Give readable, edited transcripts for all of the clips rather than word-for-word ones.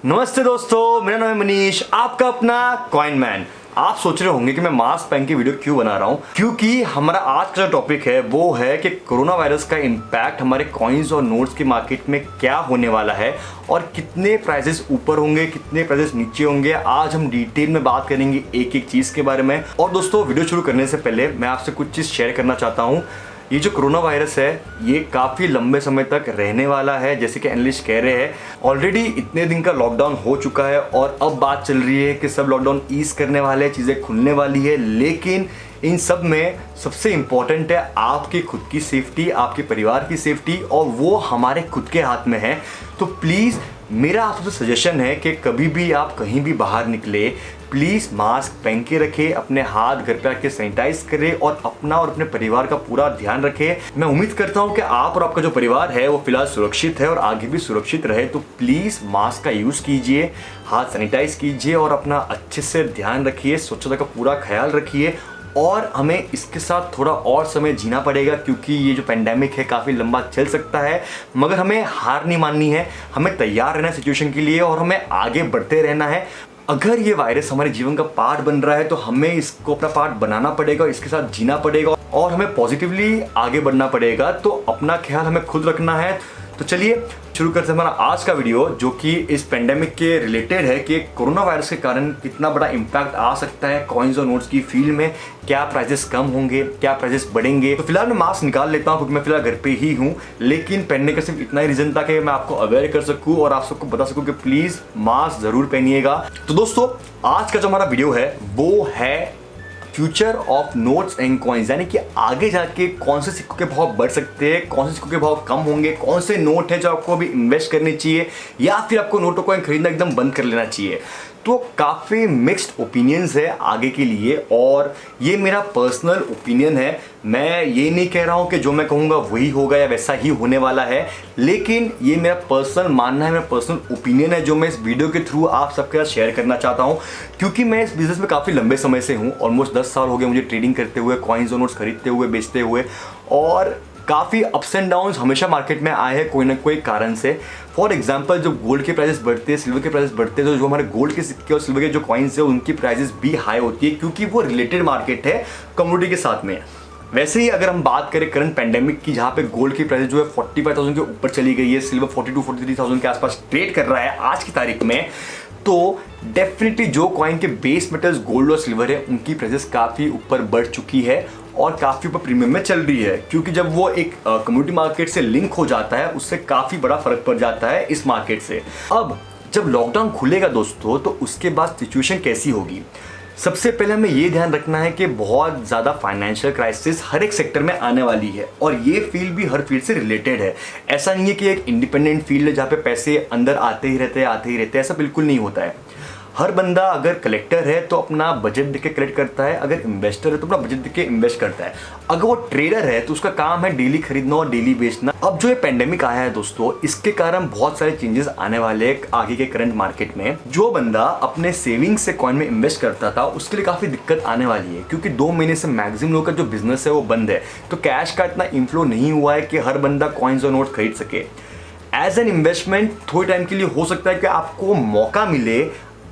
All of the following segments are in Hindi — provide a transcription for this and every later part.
नमस्ते दोस्तों, मेरा नाम है मनीष, आपका अपना कॉइन मैन। आप सोच रहे होंगे कि मैं मास्क पहन के वीडियो क्यों बना रहा हूं, क्योंकि हमारा आज का जो टॉपिक है वो है कि कोरोना वायरस का इम्पैक्ट हमारे कॉइन्स और नोट्स की मार्केट में क्या होने वाला है और कितने प्राइसेस ऊपर होंगे, कितने प्राइसेस नीचे होंगे। आज हम डिटेल में बात करेंगे एक एक चीज के बारे में। और दोस्तों, वीडियो शुरू करने से पहले मैं आपसे कुछ चीज शेयर करना चाहता हूँ। ये जो कोरोना वायरस है ये काफ़ी लंबे समय तक रहने वाला है, जैसे कि एनालिस्ट कह रहे हैं। ऑलरेडी इतने दिन का लॉकडाउन हो चुका है और अब बात चल रही है कि सब लॉकडाउन ईज करने वाले हैं, चीज़ें खुलने वाली है। लेकिन इन सब में सबसे इम्पॉर्टेंट है आपकी खुद की सेफ्टी, आपके परिवार की सेफ्टी, और वो हमारे खुद के हाथ में है। तो प्लीज़ मेरा आपसे सजेशन है कि कभी भी आप कहीं भी बाहर निकले, प्लीज़ मास्क पहन के रखें, अपने हाथ घर पे आके सैनिटाइज करें और अपना और अपने परिवार का पूरा ध्यान रखें। मैं उम्मीद करता हूं कि आप और आपका जो परिवार है वो फिलहाल सुरक्षित है और आगे भी सुरक्षित रहे। तो प्लीज़ मास्क का यूज़ कीजिए, हाथ सैनिटाइज कीजिए और अपना अच्छे से ध्यान रखिए, स्वच्छता का पूरा ख्याल रखिए। और हमें इसके साथ थोड़ा और समय जीना पड़ेगा, क्योंकि ये जो पेंडेमिक है काफ़ी लंबा चल सकता है, मगर हमें हार नहीं माननी है। हमें तैयार रहना है सिचुएशन के लिए और हमें आगे बढ़ते रहना है। अगर ये वायरस हमारे जीवन का पार्ट बन रहा है तो हमें इसको अपना पार्ट बनाना पड़ेगा, इसके साथ जीना पड़ेगा और हमें पॉजिटिवली आगे बढ़ना पड़ेगा। तो अपना ख्याल हमें खुद रखना है। तो चलिए शुरू करते हैं हमारा आज का वीडियो, जो कि इस पेंडेमिक के रिलेटेड है कि कोरोना वायरस के कारण कितना बड़ा इम्पैक्ट आ सकता है कॉइन्स और नोट्स की फील्ड में। क्या प्राइसेस कम होंगे, क्या प्राइसेस बढ़ेंगे। तो फिलहाल मैं मास्क निकाल लेता हूं क्योंकि मैं फिलहाल घर पे ही हूं, लेकिन पहनने का सिर्फ इतना ही रीजन था कि मैं आपको अवेयर कर सकूं और आप सबको बता सकूं कि प्लीज मास्क जरूर पहनिएगा। तो दोस्तों, आज का जो हमारा वीडियो है वो है future of notes and coins, यानी कि आगे जाके कौन से सिक्कों के भाव बढ़ सकते हैं, कौन से सिक्कों के भाव कम होंगे, कौन से नोट है जो आपको अभी इन्वेस्ट करने चाहिए या फिर आपको नोट और कॉइन खरीदना एकदम बंद कर लेना चाहिए। तो काफ़ी मिक्स्ड ओपिनियंस है आगे के लिए और ये मेरा पर्सनल ओपिनियन है। मैं ये नहीं कह रहा हूँ कि जो मैं कहूँगा वही होगा या वैसा ही होने वाला है, लेकिन ये मेरा पर्सनल मानना है, मेरा पर्सनल ओपिनियन है जो मैं इस वीडियो के थ्रू आप सबके साथ शेयर करना चाहता हूँ। क्योंकि मैं इस बिज़नेस में काफ़ी लंबे समय से हूँ, ऑलमोस्ट 10 साल हो गए मुझे ट्रेडिंग करते हुए, कॉइन्स और नोट्स खरीदते हुए, बेचते हुए, और काफ़ी अप्स एंड डाउन्स हमेशा मार्केट में आए हैं कोई ना कोई कारण से। फॉर एग्जांपल, जब गोल्ड के प्राइसेस बढ़ते हैं, सिल्वर के प्राइसेस बढ़ते हैं, तो जो हमारे गोल्ड के सिक्के और सिल्वर के जो कॉइन्स है उनकी प्राइसेस भी हाई होती है, क्योंकि वो रिलेटेड मार्केट है कमोडिटी के साथ में। वैसे ही अगर हम बात करें करंट पेंडेमिक की, जहाँ पे गोल्ड की प्राइस जो है 45,000 के ऊपर चली गई है, सिल्वर 42-43,000 के आसपास ट्रेड कर रहा है आज की तारीख में, तो डेफिनेटली जो कॉइन के बेस मेटल्स गोल्ड और सिल्वर है उनकी प्राइसेस काफ़ी ऊपर बढ़ चुकी है और काफ़ी ऊपर प्रीमियम में चल रही है, क्योंकि जब वो एक कम्युनिटी मार्केट से लिंक हो जाता है उससे काफ़ी बड़ा फर्क पड़ जाता है इस मार्केट से। अब जब लॉकडाउन खुलेगा दोस्तों, तो उसके बाद सिचुएशन कैसी होगी। सबसे पहले हमें ये ध्यान रखना है कि बहुत ज़्यादा फाइनेंशियल क्राइसिस हर एक सेक्टर में आने वाली है और ये फील्ड भी हर फील्ड से रिलेटेड है। ऐसा नहीं है कि एक इंडिपेंडेंट फील्ड है जहाँ पे पैसे अंदर आते ही रहते हैं, ऐसा बिल्कुल नहीं होता है। हर बंदा अगर कलेक्टर है तो अपना बजट देख के कलेक्ट करता है, अगर इन्वेस्टर है तो अपना बजट देख के इन्वेस्ट करता है, अगर वो ट्रेडर है तो उसका काम है डेली खरीदना और डेली बेचना। अब जो ये पेंडेमिक आया है दोस्तों, इसके कारण बहुत सारे चेंजेस आने वाले हैं आगे के करंट मार्केट में। जो बंदा अपने सेविंग्स से कॉइन में इन्वेस्ट करता था उसके लिए काफ़ी दिक्कत आने वाली है, क्योंकि 2 महीने से मैक्सिमम लोगों का जो बिजनेस है वो बंद है, तो कैश का इतना इनफ्लो नहीं हुआ है कि हर बंदा कॉइन्स और नोट खरीद सके। एज एन इन्वेस्टमेंट थोड़े टाइम के लिए हो सकता है कि आपको मौका मिले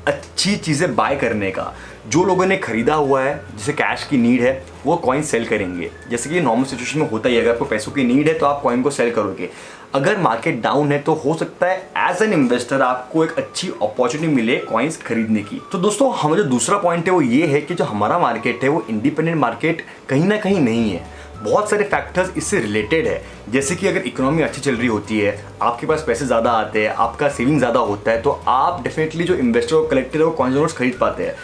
अच्छी चीज़ें बाय करने का। जो लोगों ने खरीदा हुआ है, जिसे कैश की नीड है, वो कॉइन सेल करेंगे, जैसे कि नॉर्मल सिचुएशन में होता ही है। अगर आपको पैसों की नीड है तो आप कॉइन को सेल करोगे। अगर मार्केट डाउन है तो हो सकता है एज एन इन्वेस्टर आपको एक अच्छी अपॉर्चुनिटी मिले कॉइन्स खरीदने की। तो दोस्तों, हमारा जो दूसरा पॉइंट है वो ये है कि जो हमारा मार्केट है वो इंडिपेंडेंट मार्केट कहीं ना कहीं नहीं है। बहुत सारे फैक्टर्स इससे रिलेटेड है, जैसे कि अगर इकोनॉमी अच्छी चल रही होती है, आपके पास पैसे ज़्यादा आते हैं, आपका सेविंग ज़्यादा होता है, तो आप डेफिनेटली जो इन्वेस्टर और कलेक्टर है वो कॉइन्स और नोट्स खरीद पाते हैं।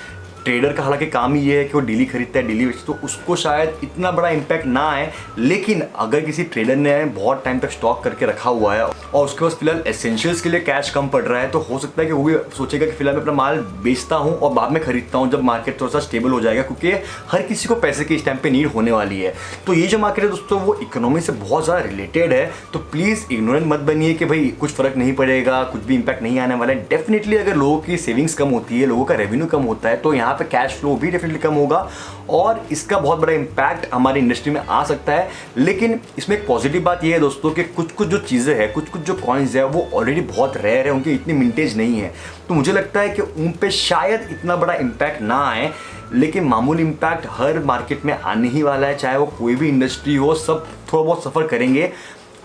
ट्रेडर का हालांकि काम ही ये है कि वो डेली खरीदता है, डेली बेचता है, तो उसको शायद इतना बड़ा इम्पैक्ट ना आए। लेकिन अगर किसी ट्रेडर ने बहुत टाइम तक स्टॉक करके रखा हुआ है और उसके पास फिलहाल एसेंशियल्स के लिए कैश कम पड़ रहा है, तो हो सकता है कि वो भी सोचेगा कि फिलहाल मैं अपना माल बेचता हूँ और बाद में खरीदता हूँ जब मार्केट थोड़ा सा स्टेबल हो जाएगा, क्योंकि हर किसी को पैसे की इस टाइम पे नीड होने वाली है। तो ये जो मार्केट है दोस्तों वो इकोनॉमी से बहुत ज़्यादा रिलेटेड है। तो प्लीज़ इग्नोरेंट मत बनिए कि भाई कुछ फर्क नहीं पड़ेगा, कुछ भी इम्पैक्ट नहीं आने वाला है। डेफिनेटली अगर लोगों की सेविंग्स कम होती है, लोगों का रेवेन्यू कम होता है, तो यहाँ यहाँ पे कैश फ्लो भी डेफिनेटली कम होगा और इसका बहुत बड़ा इम्पैक्ट हमारी इंडस्ट्री में आ सकता है। लेकिन इसमें एक पॉजिटिव बात यह है दोस्तों कि कुछ कुछ जो चीज़ें हैं, कुछ कुछ जो कॉइन्स है वो ऑलरेडी बहुत रेयर है, उनकी इतनी मिंटेज नहीं है, तो मुझे लगता है कि उन पे शायद इतना बड़ा इम्पैक्ट ना आए। लेकिन मामूली इम्पैक्ट हर मार्केट में आने ही वाला है, चाहे वो कोई भी इंडस्ट्री हो, सब थोड़ा बहुत सफ़र करेंगे।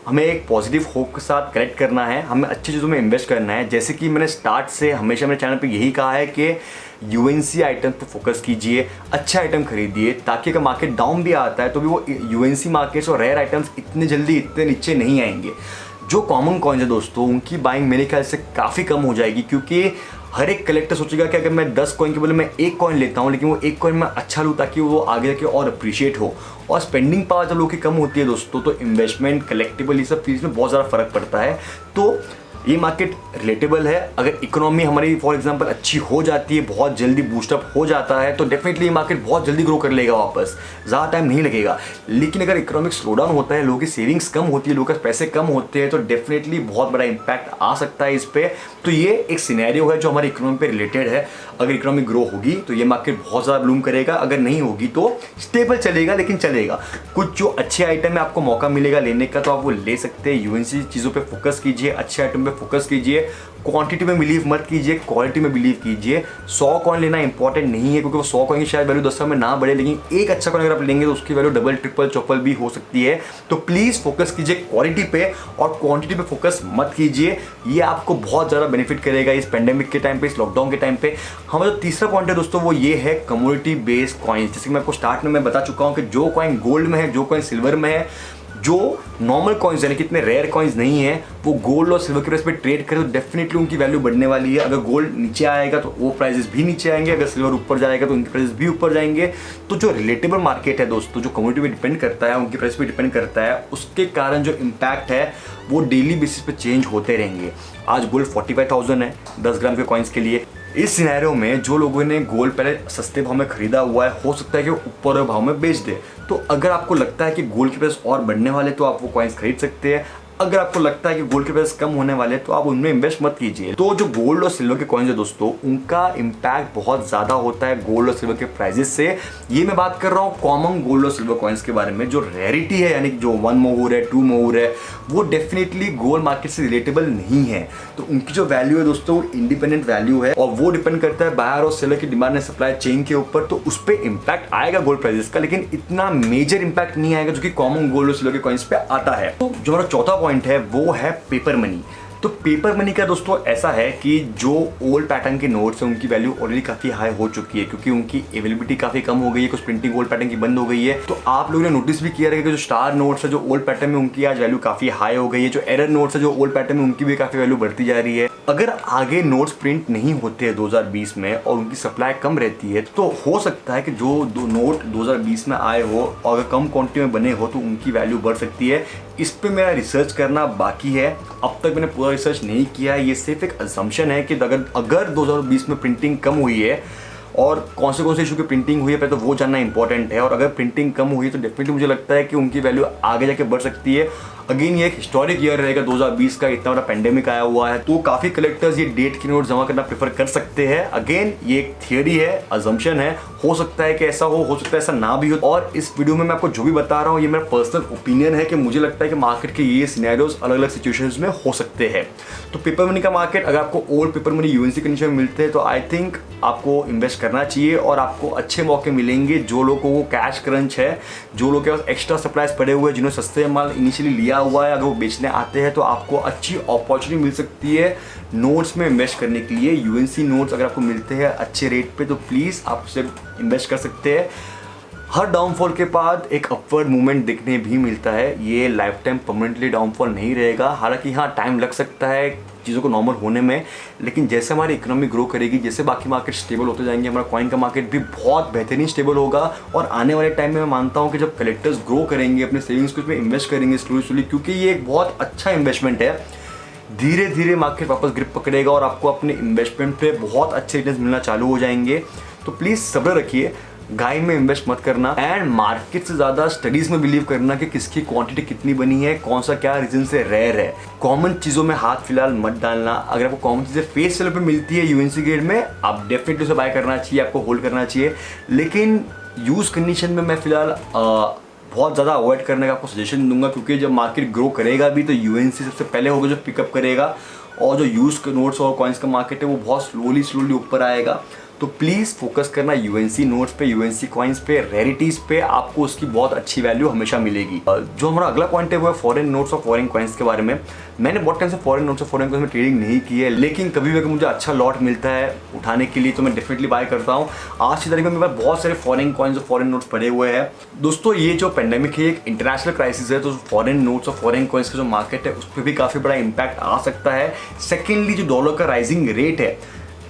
हमें एक पॉजिटिव होप के साथ कनेक्ट करना है, हमें अच्छी चीज़ों में इन्वेस्ट करना है। जैसे कि मैंने स्टार्ट से हमेशा मेरे चैनल पे यही कहा है कि यूएनसी आइटम पे फोकस कीजिए, अच्छे आइटम खरीदिए, ताकि अगर मार्केट डाउन भी आता है तो भी वो यूएनसी मार्केट्स और रेयर आइटम्स इतने जल्दी इतने नीचे नहीं आएंगे। जो कॉमन कॉइन्स है दोस्तों, उनकी बाइंग मेरे ख्याल से काफ़ी कम हो जाएगी, क्योंकि हर एक कलेक्टर सोचेगा कि अगर मैं 10 कॉइन के बदले मैं एक कॉइन लेता हूँ, लेकिन वो एक कॉइन मैं अच्छा लूँ ताकि वो आगे जाके और अप्रिशिएट हो। और स्पेंडिंग पावर जब लोगों की कम होती है दोस्तों, तो इन्वेस्टमेंट, कलेक्टिबल, ये सब चीज़ में बहुत ज़्यादा फर्क पड़ता है। तो ये मार्केट रिलेटेबल है। अगर इकोनॉमी हमारी फॉर एग्जांपल अच्छी हो जाती है, बहुत जल्दी बूस्टअप हो जाता है, तो डेफिनेटली ये मार्केट बहुत जल्दी ग्रो कर लेगा वापस, ज़्यादा टाइम नहीं लगेगा। लेकिन अगर इकोनॉमिक स्लोडाउन होता है, लोगों की सेविंग्स कम होती है, लोगों के पैसे कम होते हैं, तो डेफिनेटली बहुत बड़ा इंपैक्ट आ सकता है इस पर। तो ये एक सिनेरियो है जो हमारी इकोनॉमी पे रिलेटेड है। अगर इकोनॉमी ग्रो होगी तो ये मार्केट बहुत ज़्यादा ब्लूम करेगा, अगर नहीं होगी तो स्टेबल चलेगा, लेकिन चलेगा। कुछ जो अच्छे आइटम में आपको मौका मिलेगा लेने का, तो आप वो ले सकते हैं। यूएनसी चीज़ों पे फोकस कीजिए, अच्छे आइटम पे फोकस कीजिए, क्वांटिटी में बिलीव मत कीजिए, क्वालिटी में बिलीव कीजिए। 100 कॉइन लेना इंपॉर्टेंट नहीं है, क्योंकि वो 100 कॉइन की शायद वैल्यू 10 साल में ना बढ़े, लेकिन एक अच्छा कॉइन अगर आप लेंगे तो उसकी वैल्यू डबल, ट्रिपल, चौपल भी हो सकती है। तो प्लीज़ फोकस कीजिए क्वालिटी पे और क्वांटिटी पे फोकस मत कीजिए। ये आपको बहुत ज़्यादा बेनिफिट करेगा इस पेंडेमिक के टाइम पे, इस लॉकडाउन के टाइम पे। हमारा जो तीसरा पॉइंट है दोस्तों, वो ये है कमोडिटी बेस्ड कॉइन्स। जैसे कि मैं आपको स्टार्ट में मैं बता चुका हूँ कि जो कॉइन गोल्ड में है, जो कॉइन सिल्वर में है, जो नॉर्मल कॉइन्स यानी कि इतने रेयर कॉइन्स नहीं है, वो गोल्ड और सिल्वर के प्राइस पे ट्रेड करें तो डेफिनेटली उनकी वैल्यू बढ़ने वाली है। अगर गोल्ड नीचे आएगा तो वो प्राइसेस भी नीचे आएंगे, अगर सिल्वर ऊपर जाएगा तो उनके प्राइसेस भी ऊपर जाएंगे। तो जो रिलेटेबल मार्केट है दोस्तों, जो कम्युनिटी पे डिपेंड करता है, उनकी प्राइस पे डिपेंड करता है, उसके कारण जो इम्पैक्ट है वो डेली बेसिस पे चेंज होते रहेंगे। आज गोल्ड 45,000 है 10 ग्राम के कॉइन्स के लिए। इस सिनेरियो में जो लोगों ने गोल्ड पहले सस्ते भाव में खरीदा हुआ है, हो सकता है कि वो ऊपर भाव में बेच दे। तो अगर आपको लगता है कि गोल्ड के प्राइस और बढ़ने वाले, तो आप वो कॉइन्स खरीद सकते हैं। अगर आपको लगता है कि गोल्ड के प्राइस कम होने वाले, तो आप उनमें इन्वेस्ट मत कीजिए। तो जो गोल्ड और सिल्वर के कॉइन्स है दोस्तों, उनका इम्पैक्ट बहुत ज़्यादा होता है गोल्ड और सिल्वर के प्राइजेस से। ये मैं बात कर रहा हूँ कॉमन गोल्ड और सिल्वर कॉइन्स के बारे में। जो रेयरिटी है, यानी जो 1 मोहर है, 2 मोहर है, वो डेफिनेटली गोल्ड मार्केट से रिलेटेबल नहीं है। तो उनकी जो वैल्यू है दोस्तों, वो इंडिपेंडेंट वैल्यू है और वो डिपेंड करता है बायर और सेलर की डिमांड एंड सप्लाई चेन के ऊपर। तो उस पर इम्पैक्ट आएगा गोल्ड प्राइजेस का, लेकिन इतना मेजर इम्पैक्ट नहीं आएगा जो कि कॉमन गोल्ड और सिल्वर के कॉइन्स पे आता है। तो जो हमारा चौथा पॉइंट है वो है पेपर मनी। तो पेपर मनी का दोस्तों ऐसा है कि जो ओल्ड पैटर्न के नोट्स हैं उनकी वैल्यू ऑलरेडी काफ़ी हाई हो चुकी है, क्योंकि उनकी अवेलेबिलिटी काफ़ी कम हो गई है। कुछ प्रिंटिंग ओल्ड पैटर्न की बंद हो गई है। तो आप लोगों ने नोटिस भी किया रहेगा कि जो स्टार नोट्स है जो ओल्ड पैटर्न में, उनकी आज वैल्यू काफ़ी हाई हो गई है। जो एरर नोट्स है जो ओल्ड पैटर्न में, उनकी भी काफ़ी वैल्यू बढ़ती जा रही है। अगर आगे नोट्स प्रिंट नहीं होते हैं 2020 में और उनकी सप्लाई कम रहती है, तो हो सकता है कि जो नोट 2020 में आए हो और अगर कम क्वांटिटी में बने हो तो उनकी वैल्यू बढ़ सकती है। इस पे मेरा रिसर्च करना बाकी है, अब तक मैंने पूरा रिसर्च नहीं किया है। ये सिर्फ एक असम्पशन है कि अगर 2020 में प्रिंटिंग कम हुई है और कौन से इशू की प्रिंटिंग हुई है, पहले तो वो जानना इंपॉर्टेंट है। और अगर प्रिंटिंग कम हुई तो डेफिनेटली मुझे लगता है कि उनकी वैल्यू आगे जाके बढ़ सकती है। अगेन ये एक हिस्टोरिक ईयर रहेगा 2020 का, इतना बड़ा पेंडेमिक आया हुआ है, तो काफ़ी कलेक्टर्स ये डेट की नोट जमा करना प्रेफर कर सकते हैं। अगेन ये एक थियरी है, अजम्पशन है, हो सकता है कि ऐसा हो सकता है ऐसा ना भी हो। और इस वीडियो में मैं आपको जो भी बता रहा हूँ ये मेरा पर्सनल ओपिनियन है कि मुझे लगता है कि मार्केट के ये सिनेरियोज अलग अलग सिचुएशंस में हो सकते हैं। तो पेपर मनी का मार्केट, अगर आपको old paper money UNC condition में मिलते हैं तो आई थिंक आपको इन्वेस्ट करना चाहिए और आपको अच्छे मौके मिलेंगे। जो लोगों को कैश क्रंच है, जो लोगों के पास एक्स्ट्रा सप्लाईज पड़े हुए हैं, जिन्होंने सस्ते माल इनिशियली लिया हुआ है, अगर वो बेचने आते हैं तो आपको अच्छी अपॉर्चुनिटी मिल सकती है नोट्स में इन्वेस्ट करने के लिए। यूएनसी नोट्स अगर आपको मिलते हैं अच्छे रेट पे तो प्लीज़ आप उससे इन्वेस्ट कर सकते हैं। हर डाउनफॉल के बाद एक अपवर्ड मूवमेंट देखने भी मिलता है। ये लाइफ टाइम परमानेंटली डाउनफॉल नहीं रहेगा। हालांकि हाँ, टाइम लग सकता है चीज़ों को नॉर्मल होने में, लेकिन जैसे हमारी इकोनॉमी ग्रो करेगी, जैसे बाकी मार्केट स्टेबल होते जाएंगे, हमारा कॉइन का मार्केट भी बहुत बेहतरीन स्टेबल होगा। और आने वाले टाइम में मैं मानता हूँ कि जब कलेक्टर्स ग्रो करेंगे, अपने सेविंग्स को इसमें इन्वेस्ट करेंगे स्लोली, क्योंकि ये एक बहुत अच्छा इन्वेस्टमेंट है, धीरे धीरे मार्केट वापस ग्रिप पकड़ेगा और आपको अपने इन्वेस्टमेंट पे बहुत अच्छे रिटर्न्स मिलना चालू हो जाएंगे। तो प्लीज़ सब्र रखिए। गाय में इन्वेस्ट मत करना एंड मार्केट से ज्यादा स्टडीज में बिलीव करना कि किसकी क्वांटिटी कितनी बनी है, कौन सा क्या रीजन से रेयर है। कॉमन चीजों में हाथ फिलहाल मत डालना। अगर आपको कॉमन चीजें फेस वैल्यू पे मिलती है यूएनसी गेट में, आप डेफिनेटली उसे बाय करना चाहिए, आपको होल्ड करना चाहिए। लेकिन यूज कंडीशन में मैं फिलहाल बहुत ज़्यादा अवॉइड करने का आपको सजेशन दूंगा, क्योंकि जब मार्केट ग्रो करेगा भी तो यूएनसी सबसे पहले होगा जो पिकअप करेगा, और जो यूज नोट्स और कॉइन्स का मार्केट है वो बहुत स्लोली ऊपर आएगा। तो प्लीज़ फोकस करना यूएनसी नोट्स पे, यूएनसी कॉइन्स पे, रेरिटीज़ पे, आपको उसकी बहुत अच्छी वैल्यू हमेशा मिलेगी। जो हमारा अगला पॉइंट है वो है फॉरेन नोट्स और फॉरेन कॉइन्स के बारे में। मैंने बहुत टाइम से फॉरेन नोट्स और फॉरेन कॉइन्स में ट्रेडिंग नहीं की है, लेकिन कभी भी अगर मुझे अच्छा लॉट मिलता है उठाने के लिए तो मैं डेफिनेटली बाय करता हूँ। आज की तारीख में मेरे पास बहुत सारे फॉरेन कॉइन्स और फॉरेन नोट्स पड़े हुए हैं। दोस्तों ये जो पेंडेमिक है एक इंटरनेशनल क्राइसिस है, तो फॉरेन नोट्स और फॉरेन कॉइन्स का जो मार्केट है उस पर भी काफ़ी बड़ा इंपैक्ट आ सकता है। सेकेंडली जो डॉलर का राइजिंग रेट है,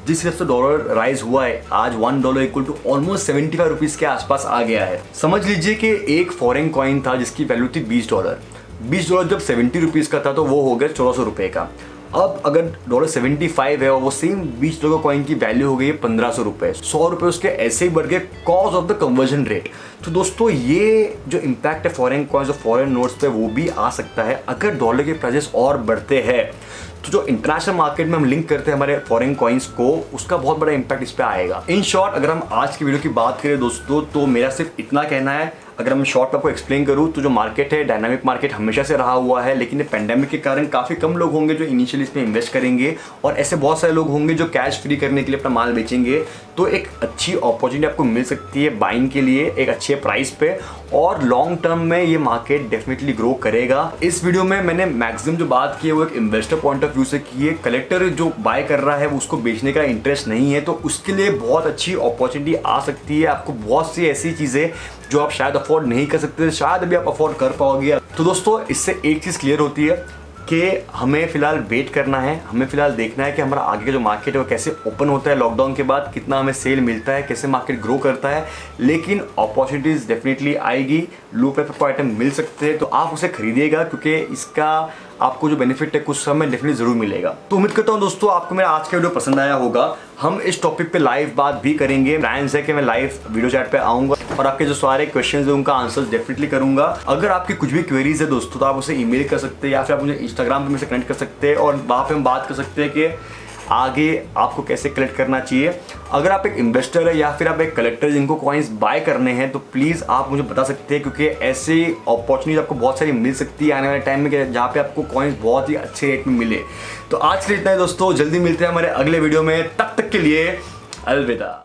जिस हिसाब से डॉलर राइज हुआ है, आज $1 इक्वल टू ऑलमोस्ट 75 रुपीज़ के आसपास आ गया है। समझ लीजिए कि एक फॉरेन कॉइन था जिसकी वैल्यू थी $20। $20 जब 70 रुपीज़ का था तो वो हो गया 1400 रुपये का। अब अगर $75 है और वो सेम $20 कॉइन की वैल्यू हो गई है 1500 रुपये, 100 रुपये उसके ऐसे ही बढ़ गए cause of the conversion rate. तो दोस्तों ये जो इम्पैक्ट है फॉरेन कॉइन्स और फॉरेन नोट्स पे वो भी आ सकता है अगर डॉलर के प्राइसेस और बढ़ते हैं। तो जो इंटरनेशनल मार्केट में हम लिंक करते हैं हमारे फॉरेन कॉइन्स को, उसका बहुत बड़ा इंपैक्ट इस पे आएगा। इन शॉर्ट अगर हम आज की वीडियो की बात करें दोस्तों, तो मेरा सिर्फ इतना कहना है, अगर मैं शॉर्ट में आपको एक्सप्लेन करूँ तो जो मार्केट है डायनामिक मार्केट हमेशा से रहा हुआ है, लेकिन पेंडेमिक के कारण काफ़ी कम लोग होंगे जो इनिशियली इसमें इन्वेस्ट करेंगे, और ऐसे बहुत सारे लोग होंगे जो कैश फ्री करने के लिए अपना माल बेचेंगे। तो एक अच्छी अपॉर्चुनिटी आपको मिल सकती है बाइंग के लिए एक अच्छे प्राइस पे, और लॉन्ग टर्म में ये मार्केट डेफिनेटली ग्रो करेगा। इस वीडियो में मैंने मैक्सिमम जो बात की है वो एक इन्वेस्टर पॉइंट ऑफ व्यू से की है। कलेक्टर जो बाय कर रहा है वो उसको बेचने का इंटरेस्ट नहीं है, तो उसके लिए बहुत अच्छी अपॉर्चुनिटी आ सकती है। आपको बहुत सी ऐसी चीज़ें जो आप शायद अफोर्ड नहीं कर सकते, शायद अभी आप अफोर्ड कर पाओगे। तो दोस्तों इससे एक चीज़ क्लियर होती है कि हमें फिलहाल वेट करना है, हमें फिलहाल देखना है कि हमारा आगे का जो मार्केट है वो कैसे ओपन होता है लॉकडाउन के बाद, कितना हमें सेल मिलता है, कैसे मार्केट ग्रो करता है। लेकिन अपॉर्चुनिटीज़ डेफिनेटली आएगी, लो प्राइस पर आइटम मिल सकते हैं, तो आप उसे खरीदिएगा क्योंकि इसका आपको जो बेनिफिट है कुछ समय डेफिनेटली जरूर मिलेगा। तो उम्मीद करता हूँ दोस्तों आपको मेरा आज का वीडियो पसंद आया होगा। हम इस टॉपिक पे लाइव बात भी करेंगे, प्लान्स है कि मैं लाइव वीडियो चैट पे आऊँगा और आपके जो सारे क्वेश्चंस हैं उनका आंसर्स डेफिनेटली करूँगा। अगर आपकी कुछ भी क्वेरीज है दोस्तों तो आप उसे ईमेल कर सकते हैं या फिर आप मुझे इंस्टाग्राम पे मुझसे कनेक्ट कर सकते हैं, और वहाँ पे हम बात कर सकते हैं कि आगे आपको कैसे कलेक्ट करना चाहिए। अगर आप एक इन्वेस्टर है या फिर आप एक कलेक्टर जिनको कॉइन्स बाय करने हैं तो प्लीज़ आप मुझे बता सकते हैं, क्योंकि ऐसे अपॉर्चुनिटी आपको बहुत सारी मिल सकती है आने वाले टाइम में जहाँ पे आपको कॉइन्स बहुत ही अच्छे रेट में मिले। तो आज के लिए इतना ही दोस्तों, जल्दी मिलते हैं हमारे अगले वीडियो में, तब तक के लिए अलविदा।